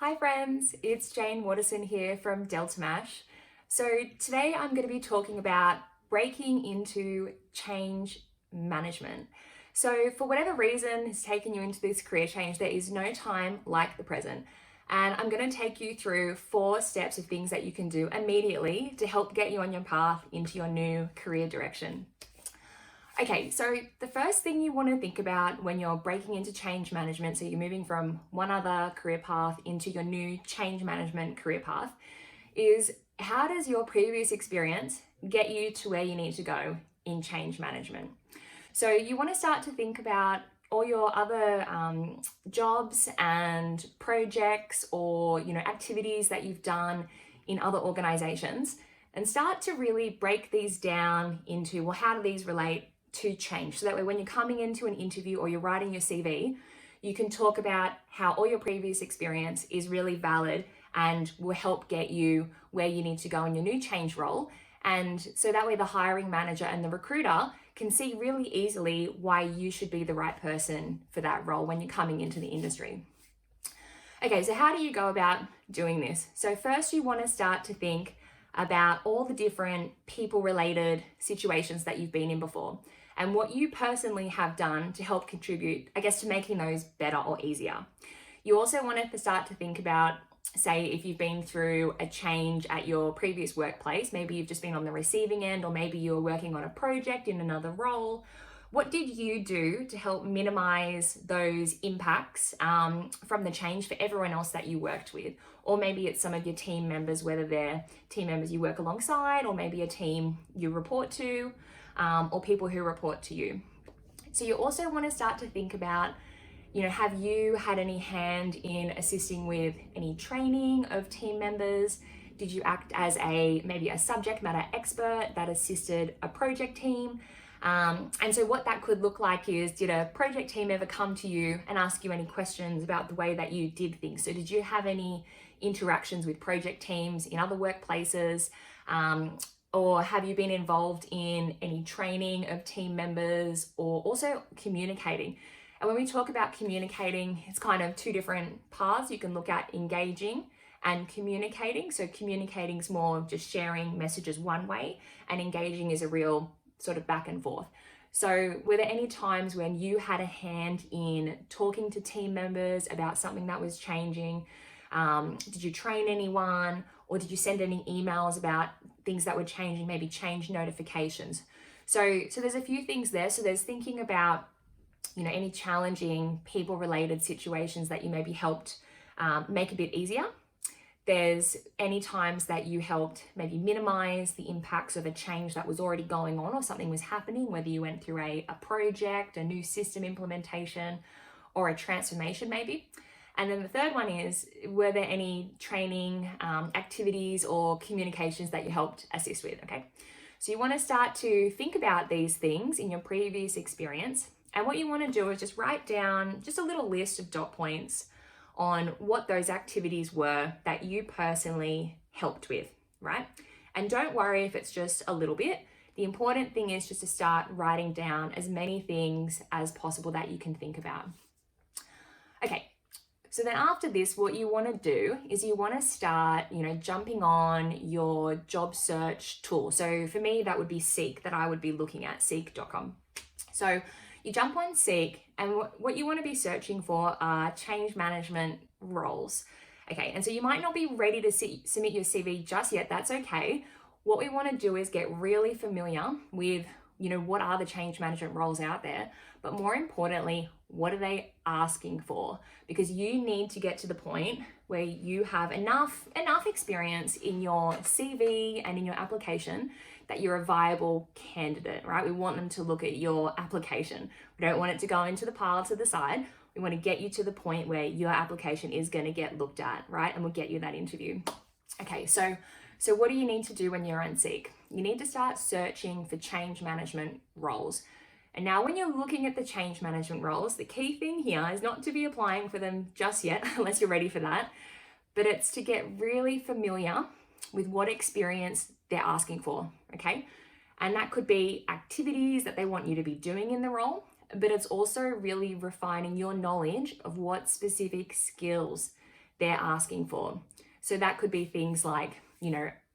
Hi friends, it's Jane Watterson here from Delta Mash. So today I'm going to be talking about breaking into change management. So for whatever reason has taken you into this career change, there is no time like the present. And I'm going to take you through 4 steps of things that you can do immediately to help get you on your path into your new career direction. Okay, so the first thing you want to think about when you're breaking into change management, so you're moving from one other career path into your new change management career path, is how does your previous experience get you to where you need to go in change management? So you want to start to think about all your other jobs and projects or activities that you've done in other organizations and start to really break these down into, well, how do these relate to change? So that way when you're coming into an interview or you're writing your CV, you can talk about how all your previous experience is really valid and will help get you where you need to go in your new change role. And so that way the hiring manager and the recruiter can see really easily why you should be the right person for that role when you're coming into the industry. Okay, so how do you go about doing this? So first you want to start to think about all the different people-related situations that you've been in before and what you personally have done to help contribute, I guess, to making those better or easier. You also want to start to think about, say, if you've been through a change at your previous workplace, maybe you've just been on the receiving end, or maybe you were working on a project in another role. What did you do to help minimize those impacts from the change for everyone else that you worked with? Or maybe it's some of your team members, whether they're team members you work alongside, or maybe a team you report to, or people who report to you. So you also want to start to think about, have you had any hand in assisting with any training of team members? Did you act as maybe a subject matter expert that assisted a project team? And so what that could look like is, did a project team ever come to you and ask you any questions about the way that you did things? So did you have any interactions with project teams in other workplaces? Or have you been involved in any training of team members, or also communicating? And when we talk about communicating, it's kind of 2 different paths. You can look at engaging and communicating. So communicating is more just sharing messages one way, and engaging is a real sort of back and forth. So were there any times when you had a hand in talking to team members about something that was changing? Did you train anyone, or did you send any emails about things that were changing, maybe change notifications? So there's a few things there. So there's thinking about, any challenging people-related situations that you maybe helped make a bit easier. There's any times that you helped maybe minimize the impacts of a change that was already going on or something was happening, whether you went through a project, a new system implementation, or a transformation maybe. And then the third one is, were there any training activities or communications that you helped assist with? Okay, so you want to start to think about these things in your previous experience. And what you want to do is just write down just a little list of dot points on what those activities were that you personally helped with, right? And don't worry if it's just a little bit. The important thing is just to start writing down as many things as possible that you can think about. Okay, so then after this, what you want to do is you want to start, jumping on your job search tool. So for me, that would be Seek, that I would be looking at, seek.com. So you jump on Seek, and what you want to be searching for are change management roles. Okay, and so you might not be ready to submit your CV just yet. That's okay. What we want to do is get really familiar with, what are the change management roles out there, but more importantly, what are they asking for? Because you need to get to the point where you have enough experience in your CV and in your application that you're a viable candidate, right? We want them to look at your application. We don't want it to go into the pile to the side. We want to get you to the point where your application is going to get looked at, right? And we'll get you that interview. Okay, so what do you need to do when you're on Seek? You need to start searching for change management roles. And now when you're looking at the change management roles, the key thing here is not to be applying for them just yet, unless you're ready for that, but it's to get really familiar with what experience they're asking for, okay? And that could be activities that they want you to be doing in the role, but it's also really refining your knowledge of what specific skills they're asking for. So that could be things like,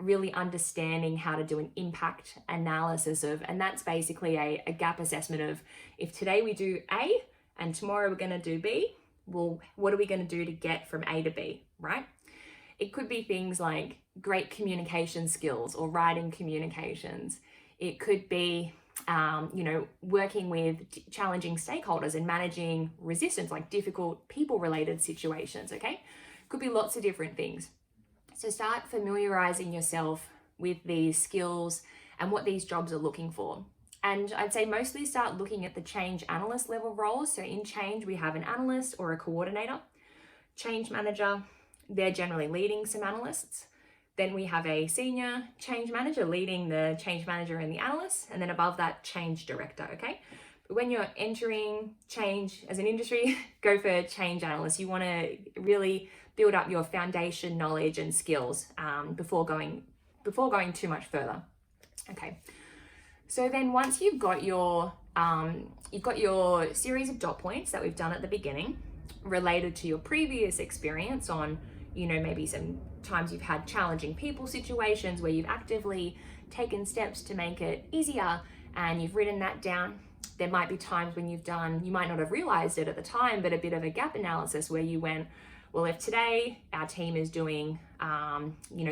really understanding how to do an impact analysis of, and that's basically a gap assessment of, if today we do A and tomorrow we're going to do B, well, what are we going to do to get from A to B, right? It could be things like great communication skills or writing communications. It could be, working with challenging stakeholders and managing resistance, like difficult people-related situations, okay? Could be lots of different things. So start familiarizing yourself with these skills and what these jobs are looking for. And I'd say mostly start looking at the change analyst level roles. So in change, we have an analyst or a coordinator. Change manager, they're generally leading some analysts. Then we have a senior change manager leading the change manager and the analyst. And then above that, change director, okay? But when you're entering change as an industry, go for change analyst. You want to really build up your foundation knowledge and skills before going too much further. Okay. So then once you've got your series of dot points that we've done at the beginning related to your previous experience on, maybe some times you've had challenging people situations where you've actively taken steps to make it easier and you've written that down. There might be times when you might not have realized it at the time, but a bit of a gap analysis where you went, well, if today our team is doing,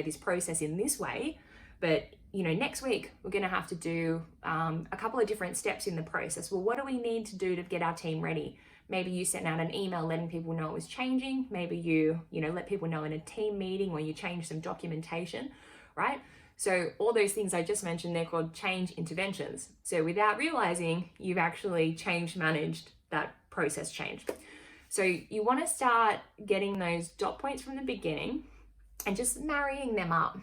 this process in this way, but, next week we're going to have to do a couple of different steps in the process. Well, what do we need to do to get our team ready? Maybe you sent out an email letting people know it was changing. Maybe you let people know in a team meeting, or you change some documentation, right? So all those things I just mentioned, they're called change interventions. So without realizing, you've actually managed that process change. So you want to start getting those dot points from the beginning and just marrying them up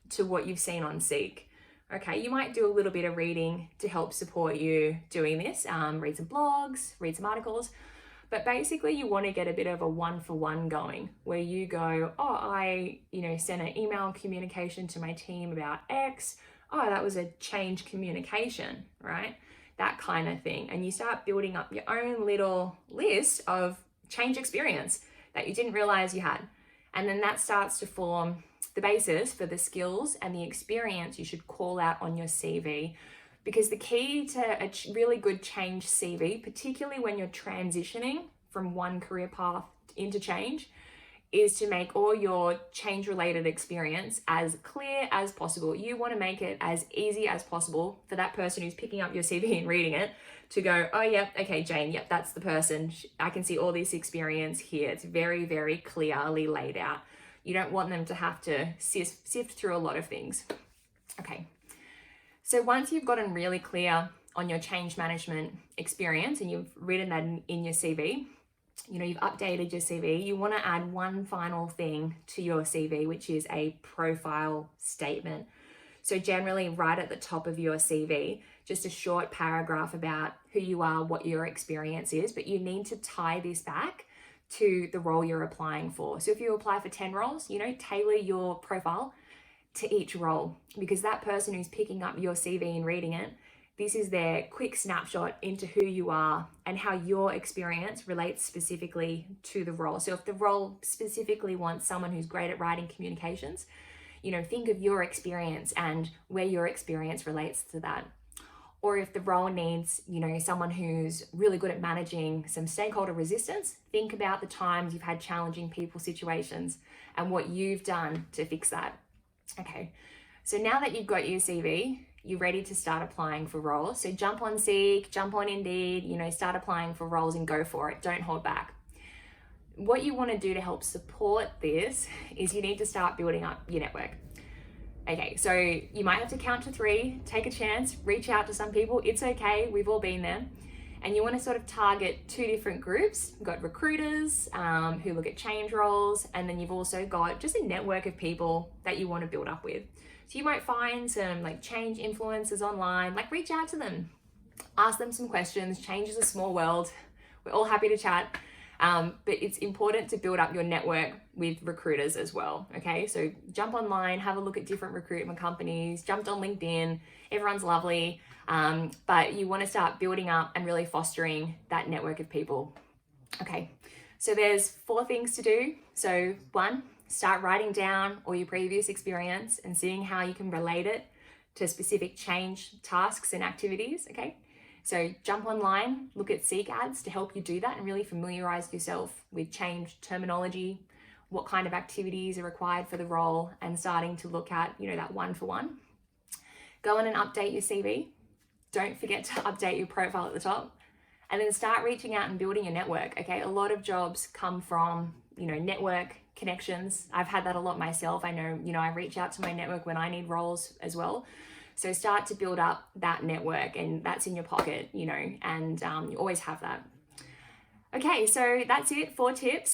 to what you've seen on Seek. Okay, you might do a little bit of reading to help support you doing this, read some blogs, read some articles, but basically you want to get a bit of a one-for-one going where you go, oh, I sent an email communication to my team about X. Oh, that was a change communication, right? That kind of thing. And you start building up your own little list of change experience that you didn't realize you had. And then that starts to form the basis for the skills and the experience you should call out on your CV. Because the key to a really good change CV, particularly when you're transitioning from one career path into change, is to make all your change related experience as clear as possible. You want to make it as easy as possible for that person who's picking up your CV and reading it to go, oh, yep, okay, Jane, yep, that's the person. I can see all this experience here. It's very, very clearly laid out. You don't want them to have to sift through a lot of things. Okay. So once you've gotten really clear on your change management experience and you've written that in your CV, you've updated your CV, you want to add one final thing to your CV, which is a profile statement. So generally right at the top of your CV, just a short paragraph about who you are, what your experience is, but you need to tie this back to the role you're applying for. So if you apply for 10 roles, tailor your profile to each role, because that person who's picking up your CV and reading it, this is their quick snapshot into who you are and how your experience relates specifically to the role. So if the role specifically wants someone who's great at writing communications, think of your experience and where your experience relates to that. Or if the role needs, someone who's really good at managing some stakeholder resistance, think about the times you've had challenging people situations and what you've done to fix that. Okay, so now that you've got your CV, you're ready to start applying for roles. So jump on Seek, jump on Indeed, start applying for roles and go for it. Don't hold back. What you want to do to help support this is you need to start building up your network. Okay, so you might have to count to 3, take a chance, reach out to some people. It's okay, we've all been there. And you want to sort of target 2 different groups. You've got recruiters who look at change roles, and then you've also got just a network of people that you want to build up with. So you might find some change influencers online, reach out to them, ask them some questions. Change is a small world. We're all happy to chat. But it's important to build up your network with recruiters as well. Okay, so jump online, have a look at different recruitment companies, jumped on LinkedIn, everyone's lovely. But you want to start building up and really fostering that network of people. Okay, So there's 4 things to do. So 1, start writing down all your previous experience and seeing how you can relate it to specific change tasks and activities, okay? So jump online, look at Seek ads to help you do that and really familiarize yourself with change terminology, what kind of activities are required for the role, and starting to look at, that 1-for-1. Go on and update your CV. Don't forget to update your profile at the top. And then start reaching out and building your network, okay? A lot of jobs come from, network connections. I've had that a lot myself. I know, I reach out to my network when I need roles as well. So start to build up that network, and that's in your pocket, and you always have that. Okay, so that's it, 4 tips.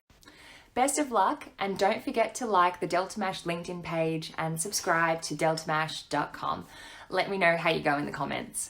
Best of luck, and don't forget to like the DeltaMash LinkedIn page and subscribe to deltamash.com. Let me know how you go in the comments.